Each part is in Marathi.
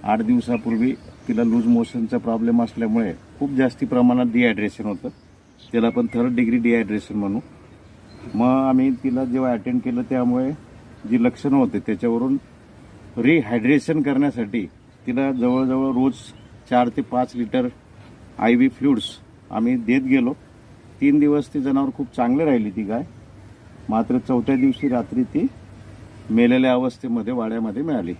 8 दिवसापूर्वी तिला लूज मोशनचा प्रॉब्लेम असल्यामुळे खूप जास्ती प्रमाणात डिहायड्रेशन होतं. त्याला आपण 3rd डिग्री डिहायड्रेशन म्हणू. मग आम्ही तिला जेव्हा अटेंड केलं त्यामुळे जी लक्षणं होते त्याच्यावरून रिहायड्रेशन करण्यासाठी तिला जवळजवळ रोज 4 ते 5 लिटर IV फ्लुइड्स आम्ही देत गेलो. 3 दिवस ती जनावर खूप चांगले राहिली ती गाय. मात्र 4थ्या दिवशी रात्री ती मेलेल्या अवस्थेमध्ये वाड्यामध्ये मिळाली.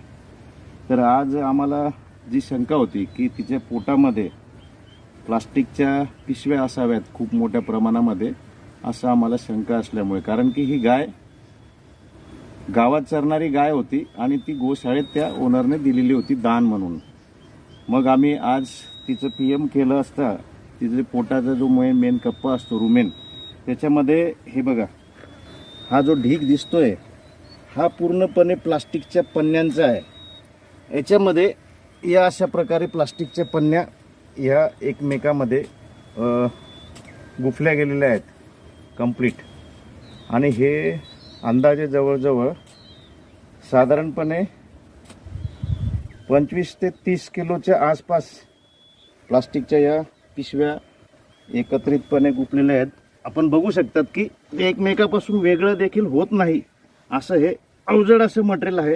तर आज आम्हाला जी शंका होती की तिच्या पोटामध्ये प्लास्टिकच्या पिशव्या असाव्यात खूप मोठ्या प्रमाणामध्ये, असं आम्हाला शंका असल्यामुळे, कारण की ही गाय गावात चरणारी गाय होती आणि ती गोशाळेत त्या ओनरने दिलेली होती दान म्हणून. मग आम्ही आज तिचं PM केलं असता तिचे पोटाचा जो मेन कप्पा असतो रुमेन, त्याच्यामध्ये हे बघा, हा जो ढीग दिसतोय हा पूर्णपणे प्लास्टिकच्या पन्न्यांचा आहे. याच्यामध्ये या अशा प्रकारे प्लास्टिकच्या पन्न्या ह्या एकमेकामध्ये गुफल्या गेलेल्या आहेत कंप्लीट. आणि हे अंदाजे जवळजवळ साधारणपणे 25 ते 30 किलोच्या आसपास प्लास्टिकच्या या पिशव्या एकत्रितपणे गुफलेल्या आहेत. आपण बघू शकतात की एकमेकापासून वेगळं देखील होत नाही असं हे अवजड असं मटेरियल आहे.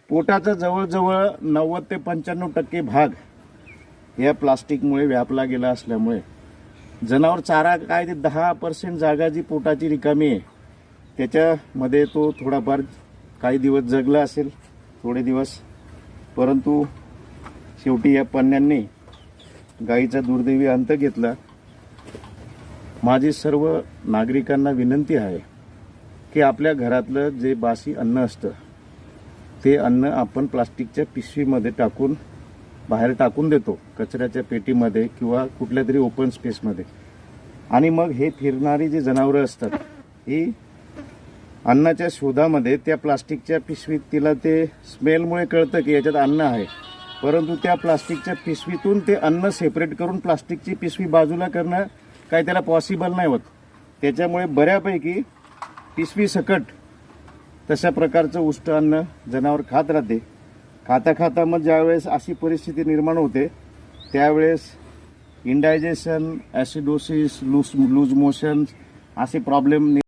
पोटाचा जवळजवळ 90 ते 95% भाग या प्लास्टिकमुळे व्यापला गेला असल्यामुळे जनावर चारा काय ते 10% जागा जी पोटाची रिकामी आहे त्याच्यामध्ये तो थोडाफार काही दिवस जगला असेल, थोडे दिवस, परंतु शेवटी या पन्न्यांनी गाईचा दुर्दैवी अंत घेतला. माझी सर्व नागरिकांना विनंती आहे की आपल्या घरातलं जे बासी अन्न असतं ते अन्न आपण प्लास्टिकच्या पिशवीमध्ये टाकून बाहेर टाकून देतो, कचऱ्याच्या पेटीमध्ये किंवा कुठल्या तरी ओपन स्पेसमध्ये. आणि मग हे फिरणारी जी जनावरं असतात ही अन्नाच्या शोधामध्ये त्या प्लास्टिकच्या पिशवीत, तिला ते स्मेलमुळे कळतं की याच्यात अन्न आहे, परंतु त्या प्लास्टिकच्या पिशवीतून ते अन्न सेपरेट करून प्लास्टिकची पिशवी बाजूला करणं काही त्याला पॉसिबल नाही होत. त्याच्यामुळे बऱ्यापैकी पिशवी सकट तशा प्रकारचं उष्ट अन्न जनावर खात राहते. खाता खाता मग ज्यावेळेस अशी परिस्थिती निर्माण होते त्यावेळेस इंडायजेशन, ॲसिडोसिस, लूज मोशन असे प्रॉब्लेम